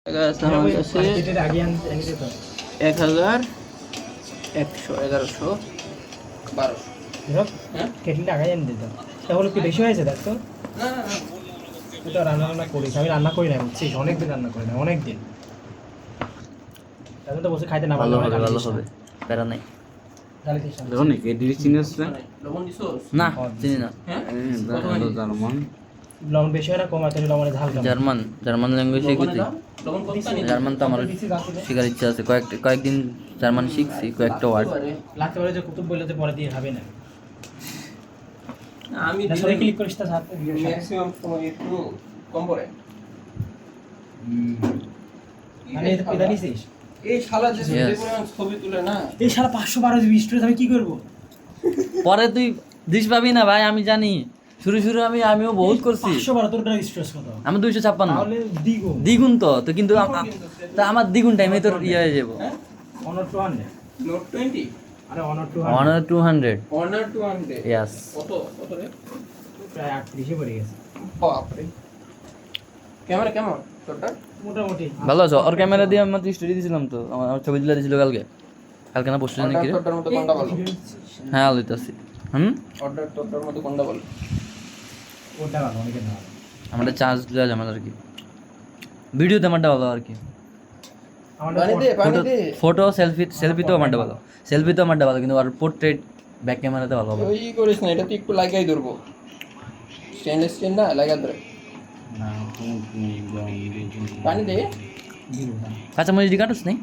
তাহলে কি বেশি হয়েছে? দেখ তো এটা রান্না করিস, আমি রান্না করি না বুঝছিস, অনেকদিন রান্না করি না, অনেকদিন। এখন তো বসে খাইতে না ভালো হবে, ভালো হবে, প্যারা নাই। দেখুন কি এডিট চিনিস না? না চিনি না। জার্মান লবণ বেশি হয় না কম আছে? লবণে ঝাল কম। জার্মান ল্যাঙ্গুয়েজ শিখেছি। জার্মান তো আমার শেখার ইচ্ছা আছে, কয়েকদিন জার্মান শিখছি, কয়েকটা ওয়ার্ড লাগতে পারে যে কুতুব বললে তো পরে দিয়ে খাবে না। আমি সবাই ক্লিক করিস তা সাথে ম্যাক্সিমাম সময় একটু কম পড়ে। মানে এটা নিছিস? এই শালা যে পরিমাণ ছবি তুলে না, এই শালা 512 জিবি স্টোরেজ, আমি কি করব? পরে তুই দিস পাবি না ভাই, আমি জানি। শুরু আমিও বহুত করছি। 512 তোর স্টোরেজ কত? আমি 256। তাহলে দ্বিগুণ তো কিন্তু আমার দ্বিগুণ টাইমে তোর ইয়ে হয়ে যাবো। Honor 200 নোট 20 আরে Honor 200 অনার 200 ইয়েস। কত রে? প্রায় 38 এ পড়ে গেছে। বাপ রে, ক্যামেরা কেমন তোরটা? মোটামুটি ভালো আছো? ওর ক্যামেরা দিয়ে আমি স্টোরি দিয়েছিলাম তো, আমার ছবি দিলা দিছিল কালকে না পরশু নাকি? তোরটার মতো কোনটা বলো? হ্যাঁ লইতাছি। অর্ডার তোরটার মতো কোনটা বলো? ওটা ভালো, অনেক ভালো। আমাদের চার্জ দেওয়া যাবে আর কি, ভিডিওতে আমারটা ভালো আর কি। পানি দে। ফটো সেলফি তো আমারটা ভালো, কিন্তু আর পোর্ট্রেট ব্যাক ক্যামেরাতে ভালো হবে। ওই করিস না, এটা তুই একটু লাগাই ধরবো। স্টেনলেস স্টিল না, লাগা ধরে। পানি দে। কাঁচামরিচ দি কাটুস নেই?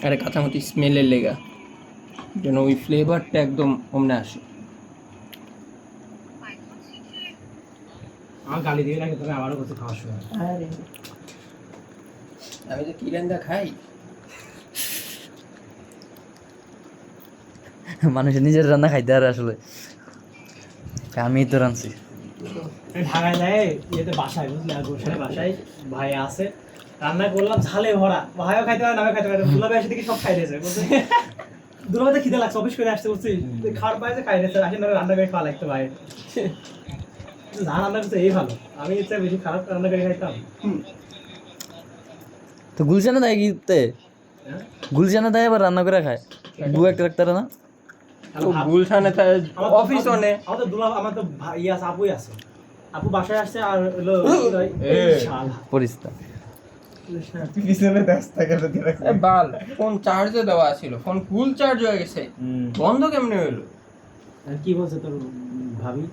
আরে কাঁচামরিচ স্মেলের লেগা, যেন ওই ফ্লেভারটা একদম অমনে আসে। আমার গালি দিয়ে লাগে, তবে আমারও কিছু খাওয়া শুরু হয়। আরে আমি যে কি রান্দা খাই, মানুষের নিজের রান্না খাইতে আর আসলে আমি তো রাঁধছি। ঢাকায় যায় ইয়েতে বাসায়, বুঝলি, আর গোসাই বাসায় ভাই আছে, রান্না করলাম ঝালে ভরা, ভাইও খাইতে পারে, নামে খাইতে পারে, দুলাভাই এসে দেখি সব খাই দিয়েছে। বলছে দুলাভাইতে খিদে লাগছে, অফিস করে আসতে বলছি, খাওয়ার পাইছে খাই দিয়েছে, আসেন না রান্না করে খাওয়া লাগতো ভাই। যা রান্না করছে এই ভালো, আমি ইচ্ছা বেশি খারাপ রান্না করে খাইতাম। তো গুলশানে দেয় কিতে, গুলশানে দেয় আবার রান্না করে খায়, দু একটা রাখতারে না? তো গুলশানে অফিস অনে আমাদের দুলাভাই, আমার তো ইয়ে আছে, আপুই আছে, আপু বাসায় আসছে আর হলো পরিস্তা বাল ফোন চার্জে দেওয়া ছিল, ফোন ফুল চার্জ হয়ে গেছে, বন্ধ কেমনে হইলো? কি বলছে তোর ভাবি?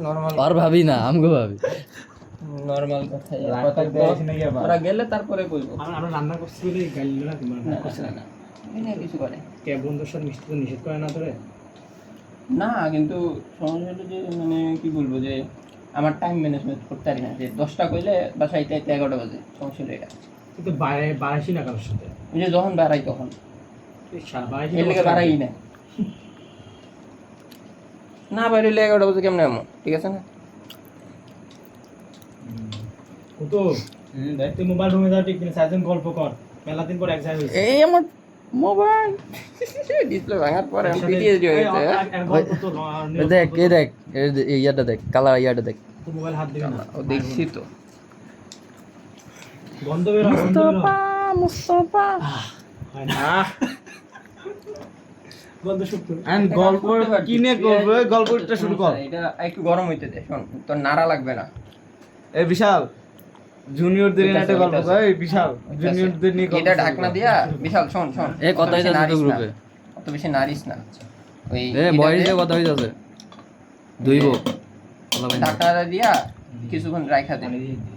নরমাল আর ভাবি না, আমগো ভাবি। নরমাল কথা, ওরা গেলে তারপরে কইবো। আমরা রান্না করছি বলে গালি না, তোমার রান্না করছে না, কিছু করে কে বন্ধুর সাথে মিষ্টি তো নিষেধ করে না তোরে? না, কিন্তু সমস্যা হলো যে মানে কি বলবো, যে আমার টাইম ম্যানেজমেন্ট করতে পারি না, যে 10টা কইলে বাসায় আইতে 11টা বাজে, সমস্যা হলো এটা। কিন্তু বাড়াইছি না কারোর সাথে, ওই যে যখন বাড়াই তখন বাড়াইছি এর লেগে বাড়াই না বাইরে 11টা বাজে কেমনে এমন, ঠিক আছে না? তো তুই মোবাইল রুমে যাও, ঠিক কিনা সারাদিন গল্প কর, মেলা দিন পর এক জায়গায় হয়েছে। এই আমার মোবাইল ডিসপ্লে ভাঙার পরে পিটিএসডি হয়ে গেছে। দেখ, এই দেখ, এই ইয়াটা দেখ, কালার ইয়াটা দেখ। তো মোবাইল হাত দিবি না, ও দেখছি তো, গন্ধ বের হয়, মুস্তাফা হয় না গন্ধ শুকতো। এন্ড গল্প কিনে করবে, গল্পটা শুরু কর। এটা একটু গরম হইতে দে, শোন তোর নাড়া লাগবে না। এই বিশাল জুনিয়রদের নিয়ে একটা গল্প কর, এই বিশাল জুনিয়রদের নিয়ে এটা ঢাকনা দিয়া, বিশাল শোন এই কথা হইতাছে তো গ্রুপে, অত বেশি নারিস না। ওই বয়সে কথা হইতাছে দুইব ঢাকনাটা দিয়া কিছুক্ষণ রাখা দে,